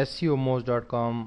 SEOmoz.com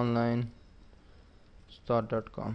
onlinestart.com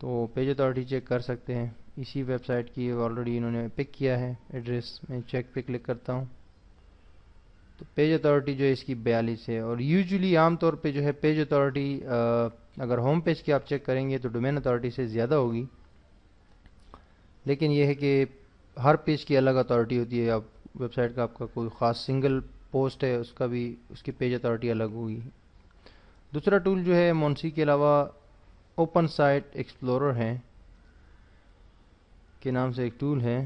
تو page authority check کر سکتے ہیں اسی ویب سائٹ کی، آلریڈی انہوں نے پک کیا ہے ایڈریس، میں چیک پہ کلک کرتا ہوں تو پیج اتھارٹی جو ہے اس کی 42 ہے. اور یوزلی عام طور پہ جو ہے پیج اتھارٹی اگر ہوم پیج کی آپ چیک کریں گے تو ڈومین اتھارٹی سے زیادہ ہوگی، لیکن یہ ہے کہ ہر پیج کی الگ اتھارٹی ہوتی ہے. آپ ویب سائٹ کا آپ کا کوئی خاص سنگل پوسٹ ہے اس کا بھی اس کی پیج اتھارٹی الگ ہوگی. دوسرا ٹول جو ہے مونسی کے علاوہ اوپن سائٹ ایکسپلورر ہے کے نام سے ایک ٹول ہے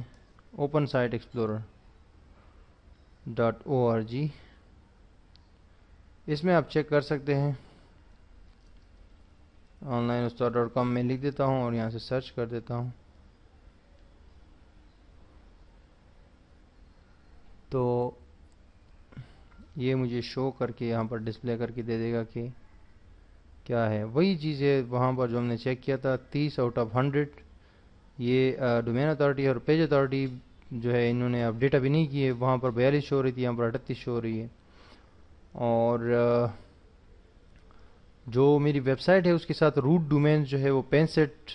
اوپن سائٹ ایکسپلورر .org. اس میں آپ چیک کر سکتے ہیں onlineustad.com میں لکھ دیتا ہوں اور یہاں سے سرچ کر دیتا ہوں تو یہ مجھے شو کر کے یہاں پر ڈسپلے کر کے دے دے گا کہ کیا ہے. وہی چیز ہے وہاں پر جو ہم نے چیک کیا تھا 30/100 یہ ڈومین اتھارٹی اور پیج اتھارٹی جو ہے انہوں نے اپڈیٹ ابھی نہیں کی ہے. وہاں پر 42 شو ہو رہی تھی، یہاں پر 38 شو ہو رہی ہے. اور جو میری ویب سائٹ ہے اس کے ساتھ روٹ ڈومینز جو ہے وہ 65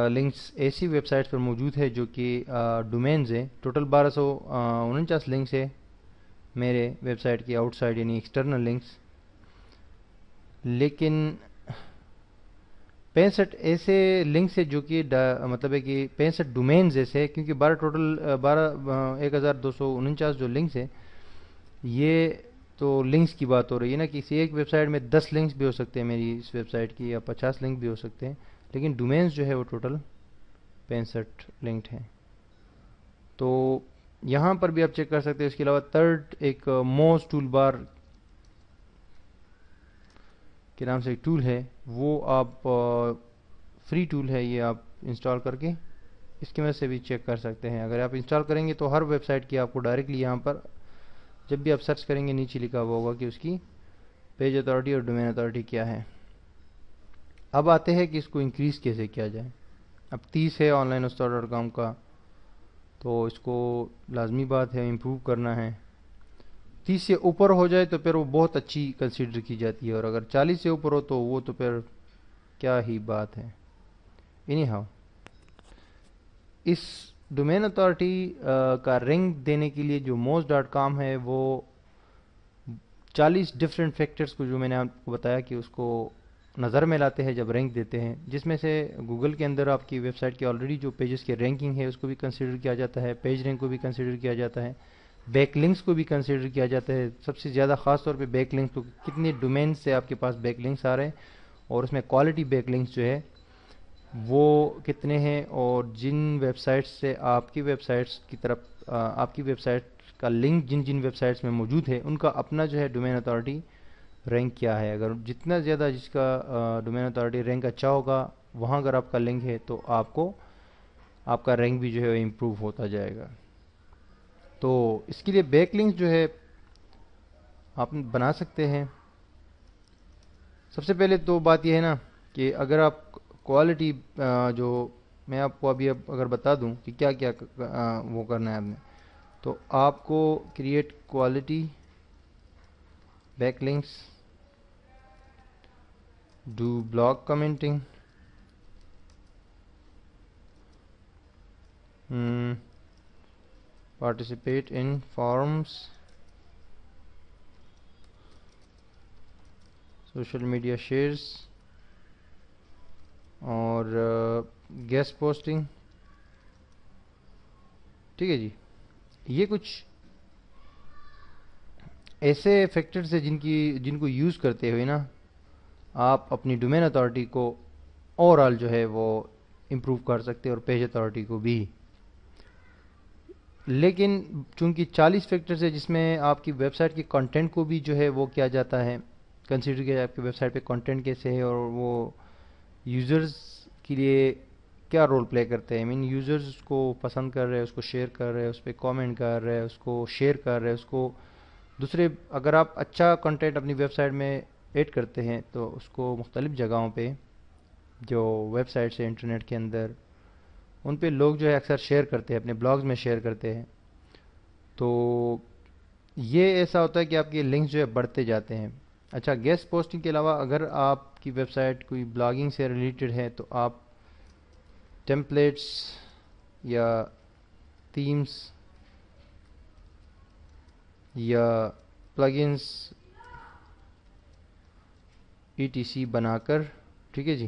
لنکس ایسی ویب سائٹس پر موجود ہے جو کہ ڈومینز ہیں. ٹوٹل 1249 لنکس ہے میرے ویب سائٹ کی آؤٹ سائڈ یعنی ایکسٹرنل لنکس، لیکن 65 ایسے لنکس ہے جو کہ مطلب ہے کہ 65 ڈومینز ایسے، کیونکہ 1249 جو لنکس ہے یہ تو لنکس کی بات ہو رہی ہے نا. کسی ایک ویب سائٹ میں 10 لنکس بھی ہو سکتے ہیں میری اس ویب سائٹ کی، یا 50 لنک بھی ہو سکتے ہیں، لیکن ڈومینز جو ہے وہ ٹوٹل 65 لنکڈ ہیں. تو یہاں پر بھی آپ چیک کر سکتے ہیں. اس کے علاوہ تھرڈ ایک موز ٹول بار کے نام سے ایک ٹول ہے، وہ آپ فری ٹول ہے، یہ آپ انسٹال کر کے اس کی مدد سے بھی چیک کر سکتے ہیں. اگر آپ انسٹال کریں گے تو ہر ویب سائٹ کی آپ کو ڈائریکٹلی یہاں پر جب بھی آپ سرچ کریں گے نیچے لکھا ہوا ہوگا کہ اس کی پیج اتھارٹی اور ڈومین اتھارٹی کیا ہے. اب آتے ہیں کہ اس کو انکریز کیسے کیا جائے. اب 30 ہے onlineustad.com کا، تو اس کو لازمی بات ہے امپروو کرنا ہے. 30 سے اوپر ہو جائے تو پھر وہ بہت اچھی کنسیڈر کی جاتی ہے، اور اگر 40 سے اوپر ہو تو وہ تو پھر کیا ہی بات ہے. اینی ہاؤ اس ڈومین اتھارٹی کا رینک دینے کے لیے جو moz.com ہے وہ 40 ڈفرینٹ فیکٹرز کو جو میں نے آپ کو بتایا کہ اس کو نظر میں لاتے ہیں جب رینک دیتے ہیں، جس میں سے گوگل کے اندر آپ کی ویب سائٹ کی آلریڈی جو پیجز کی رینکنگ ہے اس کو بھی کنسیڈر کیا جاتا ہے، پیج رینک کو بھی کنسیڈر کیا جاتا ہے، بیک لنکس کو بھی کنسیڈر کیا جاتا ہے. سب سے زیادہ خاص طور پہ بیک لنکس کو، کتنے ڈومینز سے آپ کے پاس بیک لنکس آ رہے ہیں اور اس میں کوالٹی بیک لنکس جو ہے وہ کتنے ہیں، اور جن ویب سائٹس سے آپ کی ویب سائٹس کی طرف آپ کی ویب سائٹ کا لنک جن ویب سائٹس میں موجود ہے ان کا اپنا جو ہے ڈومین اتھارٹی رینک کیا ہے. اگر جتنا زیادہ جس کا ڈومین اتھارٹی رینک اچھا ہوگا وہاں اگر آپ کا لنک ہے تو آپ کا رینک بھی جو ہے امپروو ہوتا جائے گا. تو اس کے لیے بیک لنکس جو ہے آپ بنا سکتے ہیں. سب سے پہلے تو بات یہ ہے نا کہ اگر آپ کوالٹی جو میں آپ کو ابھی اگر بتا دوں کہ کیا کیا وہ کرنا ہے آپ نے، تو آپ کو create quality back links, do blog commenting, participate in forums، social media shares, اور گیسٹ پوسٹنگ. ٹھیک ہے جی. یہ کچھ ایسے فیکٹرز ہیں جن کو یوز کرتے ہوئے نا آپ اپنی ڈومین اتھارٹی کو اوور آل جو ہے وہ امپروو کر سکتے ہیں اور پیج اتھارٹی کو بھی. لیکن چونکہ 40 فیکٹرز ہے جس میں آپ کی ویب سائٹ کی کنٹینٹ کو بھی جو ہے وہ کیا جاتا ہے کنسیڈر کیا آپ کی ویب سائٹ پہ کنٹینٹ کیسے ہے اور وہ یوزرز کے لیے کیا رول پلے کرتے ہیں. یوزرز اس کو پسند کر رہے ہیں، اس کو شیئر کر رہے ہیں، اس پہ کامنٹ کر رہے ہیں، اس کو شیئر کر رہے ہیں، اس کو دوسرے اگر آپ اچھا کنٹینٹ اپنی ویب سائٹ میں ایڈ کرتے ہیں تو اس کو مختلف جگہوں پہ جو ویب سائٹس ہیں انٹرنیٹ کے اندر ان پہ لوگ جو ہے اکثر شیئر کرتے ہیں، اپنے بلاگز میں شیئر کرتے ہیں. تو یہ ایسا ہوتا ہے کہ آپ کے لنکس جو ہے بڑھتے جاتے ہیں. اچھا، گیسٹ پوسٹنگ کے علاوہ اگر آپ کی ویب سائٹ کوئی بلاگنگ سے ریلیٹڈ ہے تو آپ ٹیمپلیٹس یا تھیمز یا پلگنس ETC بنا کر، ٹھیک ہے جی،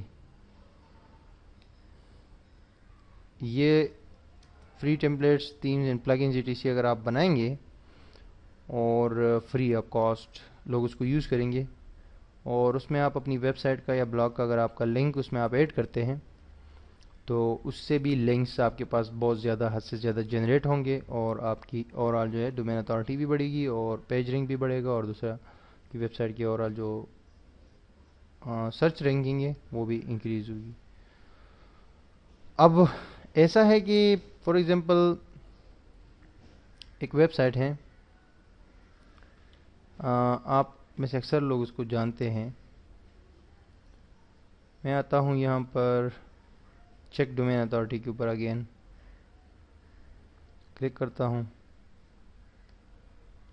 یہ free templates, themes and plugins ETC اگر آپ بنائیں گے اور فری آف کاسٹ لوگ اس کو یوز کریں گے، اور اس میں آپ اپنی ویب سائٹ کا یا بلاگ کا اگر آپ کا لنک اس میں آپ ایڈ کرتے ہیں تو اس سے بھی لنکس آپ کے پاس بہت زیادہ، حد سے زیادہ جنریٹ ہوں گے، اور آپ کی اوور آل جو ہے ڈومین اتھارٹی بھی بڑھے گی اور پیج رینک بھی بڑھے گا، اور دوسرا کی ویب سائٹ کی اوور آل جو سرچ رینکنگ ہے وہ بھی انکریز ہوگی۔ اب ایسا ہے کہ فار ایگزامپل ایک ویب سائٹ ہے، آپ میں سے اکثر لوگ اس کو جانتے ہیں، میں آتا ہوں یہاں پر چیک ڈومین اتھارٹی کے اوپر، اگین کلک کرتا ہوں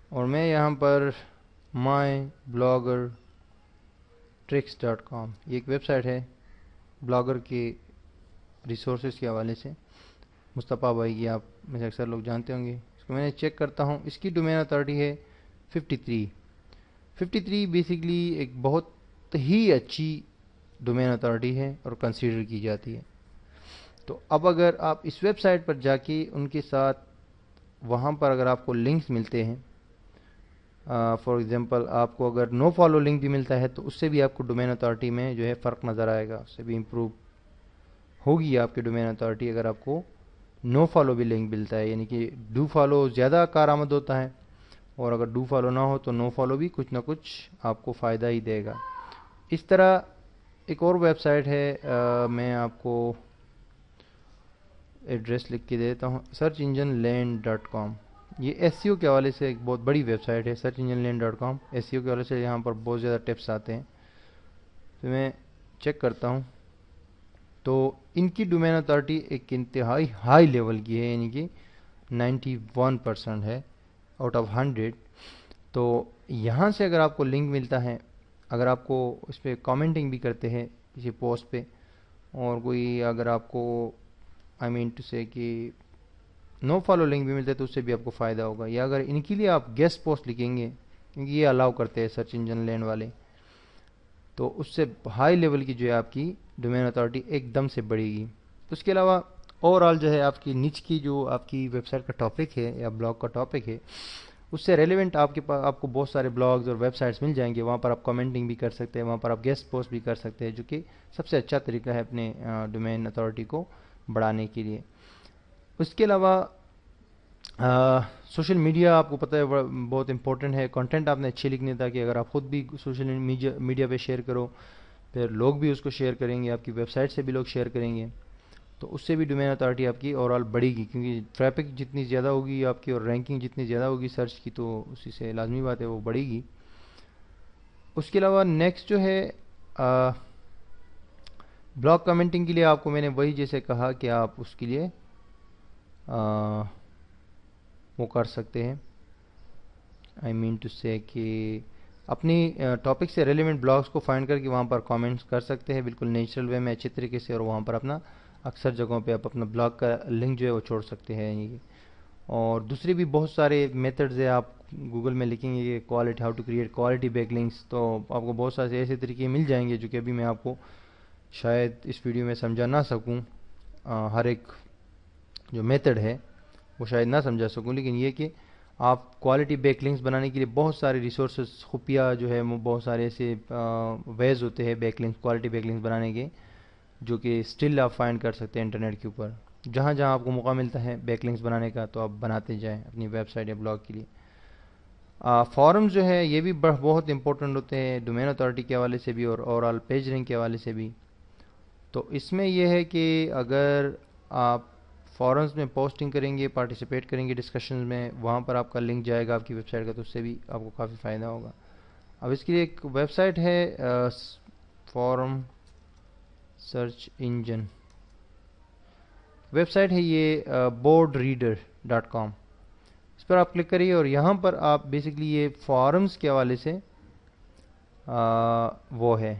اور میں یہاں پر mybloggertricks.com، یہ ایک ویب سائٹ ہے بلاگر کے ریسورسز کے حوالے سے، مصطفیٰ بھائی کی آپ میں سے اکثر لوگ جانتے ہوں گے۔ اس کو میں نے چیک کرتا ہوں، اس کی ڈومین اتھارٹی ہے 53 بیسیکلی ایک بہت ہی اچھی ڈومین اتھارٹی ہے اور کنسیڈر کی جاتی ہے۔ تو اب اگر آپ اس ویب سائٹ پر جا کے ان کے ساتھ وہاں پر اگر آپ کو لنکس ملتے ہیں، فار ایگزامپل آپ کو اگر نو فالو لنک بھی ملتا ہے تو اس سے بھی آپ کو ڈومین اتھارٹی میں جو ہے فرق نظر آئے گا، اس سے بھی امپروو ہوگی آپ کی ڈومین اتھارٹی اگر آپ کو نو فالو بھی لنک ملتا ہے، یعنی کہ ڈو فالو زیادہ کارآمد ہوتا ہے، اور اگر ڈو فالو نہ ہو تو نو فالو بھی کچھ نہ کچھ آپ کو فائدہ ہی دے گا۔ اس طرح ایک اور ویب سائٹ ہے، میں آپ کو ایڈریس لکھ کے دیتا ہوں، searchengineland.com، یہ SEO کے حوالے سے ایک بہت بڑی ویب سائٹ ہے searchengineland.com، SEO کے حوالے سے یہاں پر بہت زیادہ ٹپس آتے ہیں۔ تو میں چیک کرتا ہوں تو ان کی ڈومین اتھارٹی ایک انتہائی ہائی لیول کی ہے، یعنی کہ 91% ہے آؤٹ آف 100۔ تو یہاں سے اگر آپ کو لنک ملتا ہے، اگر آپ کو اس پہ کامنٹنگ بھی کرتے ہیں کسی پوسٹ پہ، اور کوئی اگر آپ کو کہ نو فالو لنک بھی ملتے ہے تو اس سے بھی آپ کو فائدہ ہوگا، یا اگر ان کے لیے آپ گیسٹ پوسٹ لکھیں گے کیونکہ یہ الاؤ کرتے ہیں سرچ انجن لینڈ والے، تو اس سے ہائی لیول کی جو ہے آپ کی ڈومین اتھارٹی ایک دم سے بڑھے گی۔ اس کے علاوہ اوور آل جو ہے آپ کی نچ کی جو آپ کی ویب سائٹ کا ٹاپک ہے یا بلاگ کا ٹاپک ہے، اس سے ریلیونٹ آپ کے پاس آپ کو بہت سارے بلاگز اور ویب سائٹس مل جائیں گے، وہاں پر آپ کمنٹنگ بھی کر سکتے ہیں، وہاں پر آپ گیسٹ پوسٹ بھی کر سکتے ہیں، جو کہ سب سے اچھا طریقہ ہے اپنے ڈومین اتھارٹی کو بڑھانے کے لیے۔ اس کے علاوہ سوشل میڈیا آپ کو پتہ ہے بہت امپورٹنٹ ہے، کنٹینٹ آپ نے اچھے لکھنے تھا کہ اگر آپ خود بھی سوشل میڈیا پہ شیئر کرو پھر لوگ بھی اس کو شیئر کریں گے، آپ کی ویب سائٹ سے بھی لوگ شیئر کریں گے، تو اس سے بھی ڈومین اتھارٹی آپ کی اوور آل بڑھے گی، کیونکہ ٹریفک جتنی زیادہ ہوگی آپ کی اور رینکنگ جتنی زیادہ ہوگی سرچ کی تو اسی سے لازمی بات ہے وہ بڑھے گی۔ اس کے علاوہ نیکسٹ جو ہے بلاگ کمنٹنگ کے لیے آپ کو میں نے وہی جیسے کہا کہ آپ اس کے لیے وہ کر سکتے ہیں، کہ اپنی ٹاپک سے ریلیونٹ بلاگز کو فائنڈ کر کے وہاں پر کامنٹس کر سکتے ہیں بالکل نیچرل وے میں اچھے طریقے سے، اور وہاں پر اپنا اکثر جگہوں پہ آپ اپنا بلاگ کا لنک جو ہے وہ چھوڑ سکتے ہیں۔ اور دوسری بھی بہت سارے میتھڈز ہیں، آپ گوگل میں لکھیں گے کہ how to create quality back links, تو آپ کو بہت سارے ایسے طریقے مل جائیں گے جو کہ ابھی میں آپ کو شاید اس ویڈیو میں سمجھا نہ سکوں، ہر ایک جو میتھڈ ہے وہ شاید نہ سمجھا سکوں، لیکن یہ کہ آپ کوالٹی بیک لنکس بنانے کے لیے بہت سارے ریسورسز خفیہ جو ہے وہ بہت سارے ایسے ویز ہوتے ہیں back links, quality back links بنانے کے، جو کہ سٹل آپ فائنڈ کر سکتے ہیں انٹرنیٹ کے اوپر، جہاں جہاں آپ کو موقع ملتا ہے بیک لنکس بنانے کا تو آپ بناتے جائیں اپنی ویب سائٹ یا بلاگ کے لیے۔ فارمز جو ہے یہ بھی بہت امپورٹنٹ ہوتے ہیں ڈومین اتھارٹی کے حوالے سے بھی اور اوور آل پیج رینک کے حوالے سے بھی۔ تو اس میں یہ ہے کہ اگر آپ فورمز میں پوسٹنگ کریں گے، پارٹیسپیٹ کریں گے ڈسکشنز میں، وہاں پر آپ کا لنک جائے گا آپ کی ویب سائٹ کا، تو اس سے بھی آپ کو کافی فائدہ ہوگا۔ اب اس کے لیے ایک ویب سائٹ ہے forum search engine website ہے، یہ boardreader.com، اس پر آپ کلک کریے اور یہاں پر آپ بیسکلی یہ فارمز کے حوالے سے وہ ہے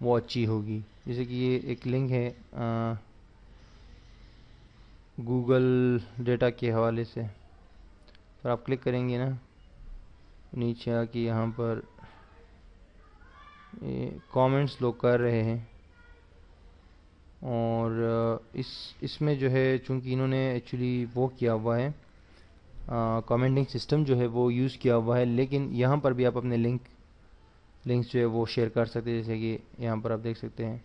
وہ اچھی ہوگی. جیسے کہ یہ ایک لنک ہے گوگل ڈیٹا کے حوالے سے، پر آپ کلک کریں گے نا نیچے آ کے یہاں پر کامنٹس لوگ کر رہے ہیں، اور اس میں جو ہے چونکہ انہوں نے ایکچولی وہ کیا ہوا ہے کامنٹنگ سسٹم جو ہے وہ یوز کیا ہوا ہے، لیکن یہاں پر بھی آپ اپنے لنکس جو ہے وہ شیئر کر سکتے ہیں، جیسے کہ یہاں پر آپ دیکھ سکتے ہیں.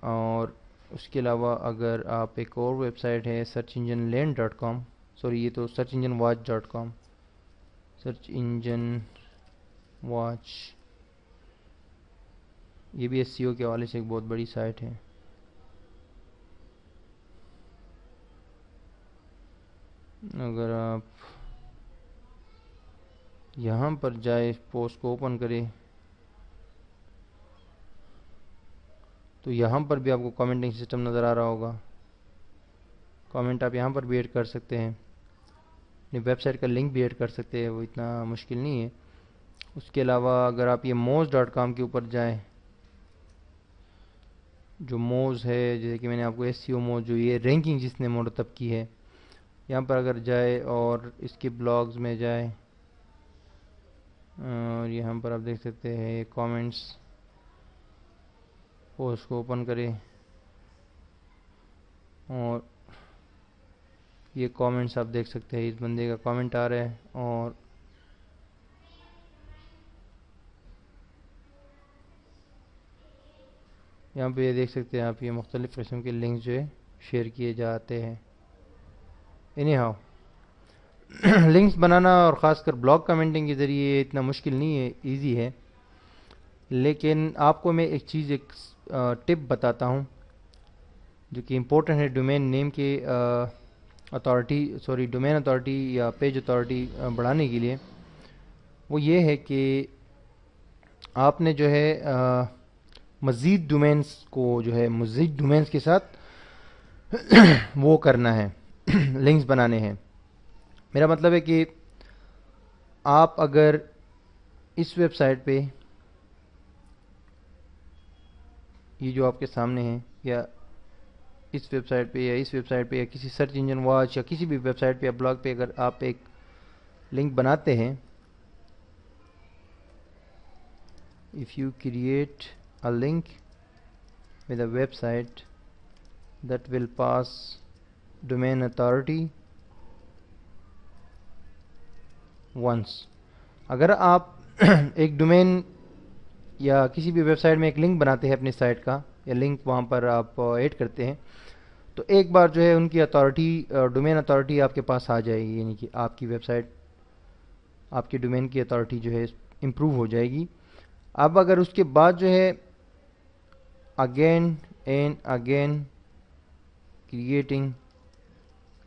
اور اس کے علاوہ اگر آپ ایک اور ویب سائٹ ہے search engine land dot com, sorry یہ تو search engine watch dot com, search engine watch, یہ بھی ایس سی او کے حوالے سے ایک بہت بڑی سائٹ ہے. اگر آپ یہاں پر جائے پوسٹ کو اوپن کریں تو یہاں پر بھی آپ کو کامنٹنگ سسٹم نظر آ رہا ہوگا. کامنٹ آپ یہاں پر بھی ایڈ کر سکتے ہیں، اپنی ویب سائٹ کا لنک بھی ایڈ کر سکتے ہیں، وہ اتنا مشکل نہیں ہے. اس کے علاوہ اگر آپ یہ موز ڈاٹ کام کے اوپر جائیں، جو موز ہے جیسے کہ میں نے آپ کو ایس سی او موز جو یہ رینکنگ جس نے مرتب کی ہے، یہاں پر اگر جائے اور اس کے بلاگز میں جائے اور یہاں پر آپ دیکھ سکتے ہیں کامنٹس، پوسٹ کو اوپن کریں اور یہ کامنٹس آپ دیکھ سکتے ہیں، اس بندے کا کامنٹ آ رہا ہے، اور یہاں پہ یہ دیکھ سکتے ہیں آپ یہ مختلف قسم کے لنکس جو ہے شیئر کیے جاتے ہیں. اینی ہاؤ لنکس بنانا اور خاص کر بلاگ کمنٹنگ کے ذریعے اتنا مشکل نہیں ہے، ایزی ہے. لیکن آپ کو میں ایک چیز ایک ٹپ بتاتا ہوں جو کہ امپورٹنٹ ہے ڈومین نیم کے ڈومین اتھارٹی یا پیج اتھارٹی بڑھانے کے لیے. وہ یہ ہے کہ آپ نے جو ہے مزید ڈومینز کو جو ہے مزید ڈومینز کے ساتھ وہ کرنا ہے لنکس بنانے ہیں. میرا مطلب ہے کہ آپ اگر اس ویب سائٹ پہ یہ جو آپ کے سامنے ہے، یا اس ویب سائٹ پہ یا اس ویب سائٹ پہ یا کسی سرچ انجن واچ یا کسی بھی ویب سائٹ پہ یا بلاگ پہ اگر آپ ایک لنک بناتے ہیں، if you create a link with a website that will pass domain authority once، اگر آپ ایک ڈومین یا کسی بھی ویب سائٹ میں ایک لنک بناتے ہیں اپنی سائٹ کا، یا لنک وہاں پر آپ ایڈ کرتے ہیں، تو ایک بار جو ہے ان کی اتھارٹی ڈومین اتھارٹی آپ کے پاس آ جائے گی، یعنی کہ آپ کی ویب سائٹ آپ کے ڈومین کی اتھارٹی جو ہے امپروو ہو جائے گی. اب اگر اس کے بعد جو ہے again and again creating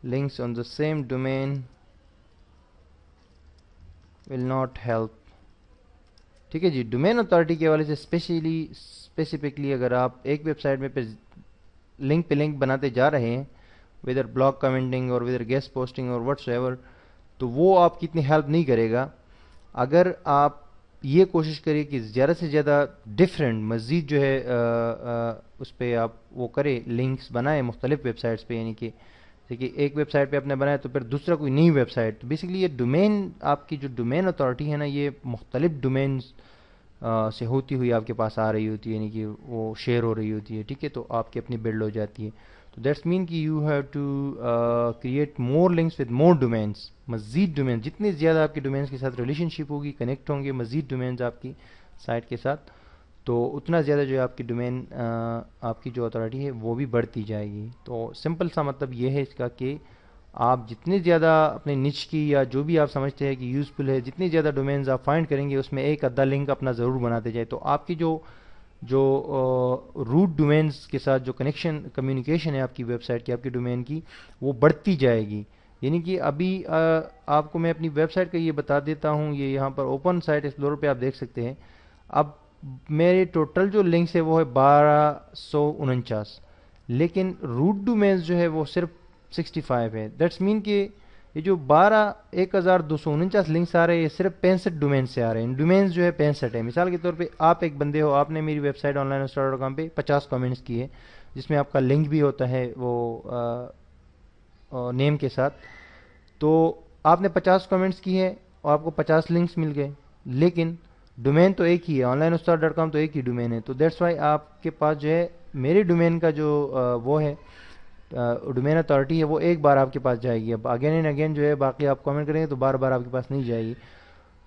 links on the same domain will not help. ٹھیک ہے جی، ڈومین اتھارٹی کے حوالے سے اسپیسیفکلی اگر آپ ایک ویب سائٹ میں لنک پہ لنک بناتے جا رہے ہیں ودر بلاگ کمنٹنگ اور ودر گیسٹ پوسٹنگ اور واٹس ایور، تو وہ آپ کی اتنی ہیلپ نہیں کرے گا. اگر آپ یہ کوشش کریں کہ زیادہ سے زیادہ ڈفرینٹ مزید جو ہے اس پہ آپ وہ کریں، لنکس بنائیں مختلف ویب سائٹس پہ، یعنی کہ دیکھیے ایک ویب سائٹ پہ آپ نے بنایا تو پھر دوسرا کوئی نئی ویب سائٹ، تو بیسکلی یہ ڈومین آپ کی جو ڈومین اتھارٹی ہے نا، یہ مختلف ڈومینز سے ہوتی ہوئی آپ کے پاس آ رہی ہوتی ہے، یعنی کہ وہ شیئر ہو رہی ہوتی ہے. ٹھیک ہے، تو آپ کی اپنی بلڈ ہو جاتی ہے. تو دیٹس مین کہ you have to create more links with more domains, مزید ڈومین، جتنے زیادہ آپ کی ڈومینس کے ساتھ ریلیشن شپ ہوگی، کنیکٹ ہوں گے مزید ڈومینز آپ کی سائٹ کے ساتھ، تو اتنا زیادہ جو ہے آپ کی ڈومین آپ کی جو اتھارٹی ہے وہ بھی بڑھتی جائے گی. تو سمپل سا مطلب یہ ہے اس کا کہ آپ جتنے زیادہ اپنے نچ کی یا جو بھی آپ سمجھتے ہیں کہ یوزفل ہے، جتنی زیادہ ڈومینز آپ فائنڈ کریں گے اس میں ایک آدھا لنک اپنا ضرور بناتے جائے، تو آپ کی جو روٹ ڈومینز کے ساتھ جو کمیونیکیشن ہے آپ کی ویب سائٹ کی، آپ کی ڈومین کی، وہ بڑھتی جائے گی. یعنی کہ ابھی آپ کو میں اپنی ویب سائٹ کا یہ بتا دیتا ہوں، یہ یہاں پر اوپن سائٹ ایکسپلورر پہ آپ دیکھ سکتے ہیں. اب میرے ٹوٹل جو لنکس ہے وہ ہے 1249، لیکن روٹ ڈومینز جو ہے وہ صرف 65 ہے. دیٹس مین کہ یہ جو 12,1249 لنکس آ رہے ہیں یہ صرف 65 ڈومین سے آ رہے ہیں. ڈومینز جو ہے 65 ہے. مثال کے طور پہ آپ ایک بندے ہو, آپ نے میری ویب سائٹ onlineustad.com پہ 50 کامنٹس کیے جس میں آپ کا لنک بھی ہوتا ہے وہ نیم کے ساتھ. تو آپ نے 50 کامنٹس کی ہے اور آپ کو 50 لنکس مل گئے, لیکن ڈومین تو ایک ہی ہے, onlineustad.com تو ایک ہی ڈومین ہے. تو دیٹس وائی آپ کے پاس جو ہے میری ڈومین کا جو وہ ہے ڈومین اتھارٹی ہے وہ ایک بار آپ کے پاس جائے گی. اب اگین اینڈ اگین جو ہے باقی آپ کامنٹ کریں گے تو بار بار آپ کے پاس نہیں جائے گی.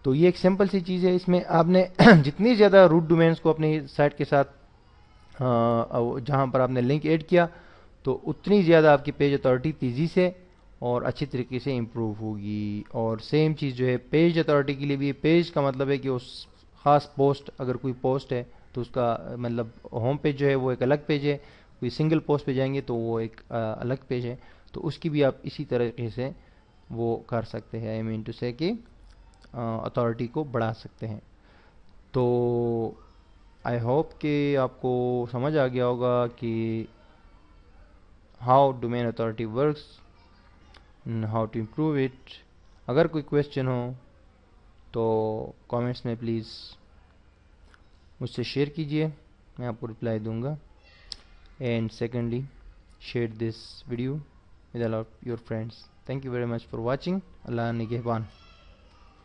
تو یہ ایک سمپل سی چیز ہے. اس میں آپ نے جتنی زیادہ روٹ ڈومینس کو اپنی سائٹ کے ساتھ جہاں پر آپ نے لنک ایڈ کیا تو اتنی زیادہ آپ کی پیج اتھارٹی تیزی سے اور اچھی طریقے سے امپروو ہوگی. اور سیم چیز جو ہے پیج اتھارٹی کے لیے بھی, پیج کا مطلب ہے کہ اس خاص پوسٹ, اگر کوئی پوسٹ ہے تو اس کا مطلب ہوم پیج جو ہے وہ ایک الگ پیج ہے, کوئی سنگل پوسٹ پہ جائیں گے تو وہ ایک الگ پیج ہے. تو اس کی بھی آپ اسی طریقے سے وہ کر سکتے ہیں, آئی مین ٹو سے کہ اتھارٹی کو بڑھا سکتے ہیں. تو آئی ہوپ کہ آپ کو سمجھ آ گیا ہوگا کہ how domain authority works, how to improve it. اگر کوئی کویسچن ہو تو کامنٹس میں پلیز مجھ سے شیئر کیجئے, میں آپ کو رپلائی دوں گا. And secondly share this video with all of your friends. Thank you very much for watching. Allah nigehban.